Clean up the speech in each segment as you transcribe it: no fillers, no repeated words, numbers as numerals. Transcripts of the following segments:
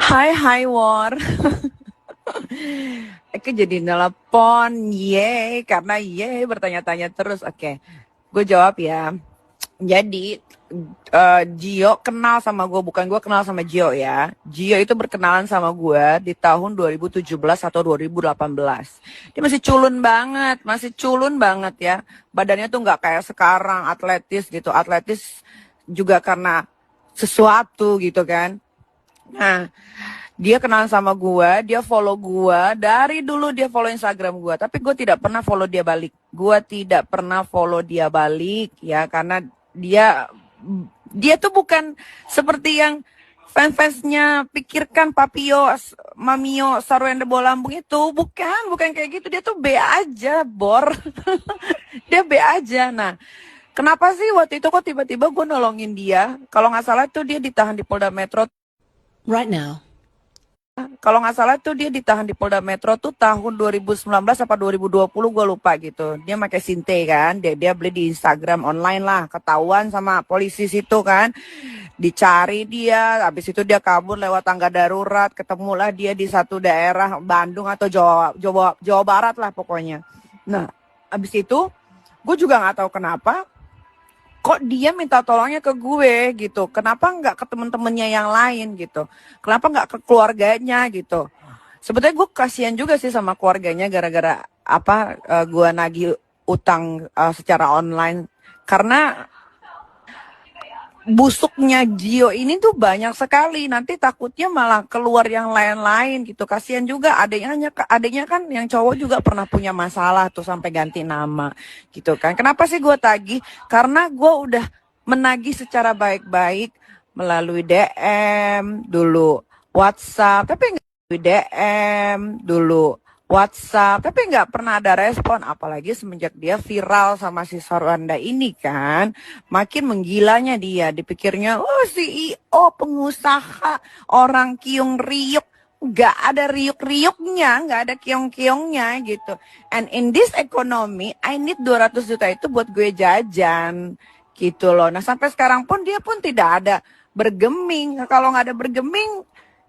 Hai War. Eke jadi nelpon, karena bertanya-tanya terus. Oke, gue jawab ya. Jadi Gio kenal sama gue, bukan gue kenal sama Gio ya. Gio itu berkenalan sama gue di tahun 2017 atau 2018. Dia masih culun banget ya. Badannya tuh nggak kayak sekarang atletis gitu. Atletis juga karena sesuatu gitu kan. Nah, dia kenal sama gua, dia follow gua, dari dulu dia follow Instagram gua, tapi gue tidak pernah follow dia balik. Gua tidak pernah follow dia balik ya, karena dia dia tuh bukan seperti yang fans-fansnya pikirkan. Papio, Mamio, Sarwenda Bolambung itu bukan kayak gitu. Dia tuh B aja, Bor. Dia B aja. Nah, kenapa sih waktu itu kok tiba-tiba gue nolongin dia? Kalau nggak salah tuh dia ditahan di Polda Metro. Right now. Kalau nggak salah tuh dia ditahan di Polda Metro tuh tahun 2019 apa 2020, gue lupa gitu. Dia pakai Sinte kan, dia beli di Instagram online lah, ketahuan sama polisi situ kan. Dicari dia, habis itu dia kabur lewat tangga darurat, ketemulah dia di satu daerah Bandung atau Jawa Barat lah pokoknya. Nah, habis itu gue juga nggak tahu kenapa kok dia minta tolongnya ke gue gitu. Kenapa nggak ke temen-temennya yang lain gitu? Kenapa nggak ke keluarganya gitu? Sebetulnya gue kasihan juga sih sama keluarganya gara-gara apa gue nagih utang secara online. Karena busuknya Gio ini tuh banyak sekali. Nanti takutnya malah keluar yang lain-lain gitu. Kasihan juga adiknya kan yang cowok juga pernah punya masalah tuh sampai ganti nama gitu kan. Kenapa sih gue tagih? Karena gue udah menagih secara baik-baik melalui DM dulu, WhatsApp, tapi nggak melalui DM dulu, WhatsApp, tapi nggak pernah ada respon. Apalagi semenjak dia viral sama si Sarwanda ini kan, makin menggilanya dia. Dipikirnya, oh CEO, pengusaha, orang kiung riuk. Nggak ada riuk-riuknya, nggak ada kiong-kiongnya gitu. And in this economy, I need 200 juta itu buat gue jajan gitu loh. Nah sampai sekarang pun dia pun tidak ada bergeming. Kalau nggak ada bergeming,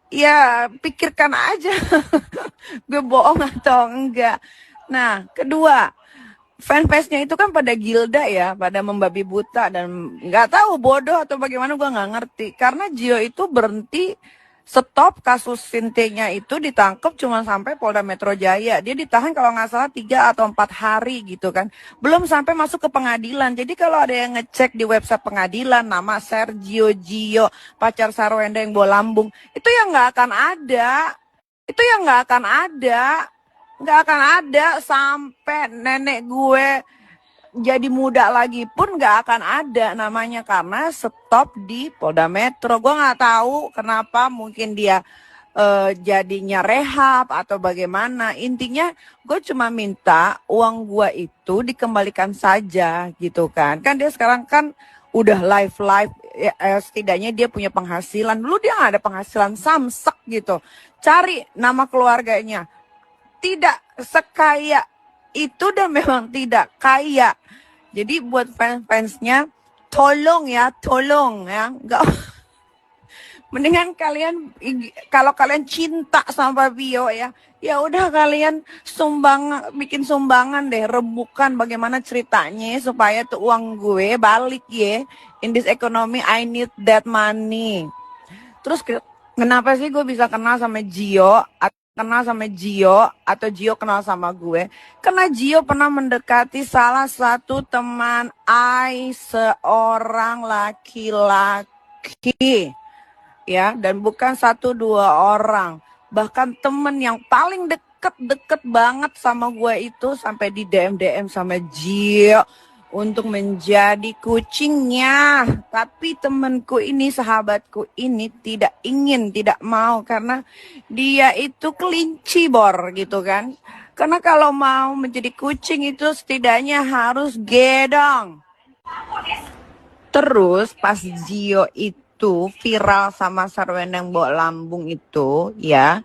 ya pikirkan aja gue bohong atau enggak. Nah, kedua, fanbase-nya itu kan pada gilda ya, pada membabi buta dan nggak tahu bodoh atau bagaimana, gue nggak ngerti. Karena Gio itu berhenti, stop kasus Sintenya itu, ditangkap cuma sampai Polda Metro Jaya. Dia ditahan kalau nggak salah 3 atau 4 hari gitu kan. Belum sampai masuk ke pengadilan. Jadi kalau ada yang ngecek di website pengadilan nama Sergio Gio, pacar Sarwenda yang Bolambung, itu yang nggak akan ada. Itu yang nggak akan ada sampai nenek gue jadi muda lagi pun nggak akan ada namanya, karena stop di Polda Metro. Gue nggak tahu kenapa, mungkin dia jadinya rehab atau bagaimana. Intinya gue cuma minta uang gue itu dikembalikan saja gitu kan. Kan dia sekarang kan udah live ya, setidaknya dia punya penghasilan. Dulu dia nggak ada penghasilan, samsek gitu. Cari nama keluarganya, tidak sekaya itu dan memang tidak kaya. Jadi buat fans-fansnya, tolong ya, nggak. Mendingan kalian, kalau kalian cinta sama Bio ya, ya udah kalian bikin sumbangan deh, rebukan bagaimana ceritanya supaya tuh uang gue balik ya. In this economy, I need that money. Terus kenapa sih gue bisa kenal sama Gio atau Gio kenal sama gue? Karena Gio pernah mendekati salah satu teman I, seorang laki-laki ya, dan bukan 1-2 orang. Bahkan temen yang paling deket banget sama gue itu sampai di DM sama Gio untuk menjadi kucingnya. Tapi temanku ini, sahabatku ini tidak mau, karena dia itu kelinci Bor gitu kan. Karena kalau mau menjadi kucing itu setidaknya harus gedong. Terus pas Gio itu viral sama Sarwenda yang Bolambung itu ya,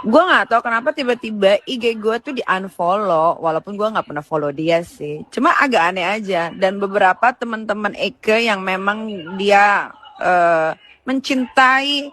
gue nggak tahu kenapa tiba-tiba IG gue tuh di unfollow, walaupun gue nggak pernah follow dia sih. Cuma agak aneh aja. Dan beberapa teman-teman Eke yang memang dia mencintai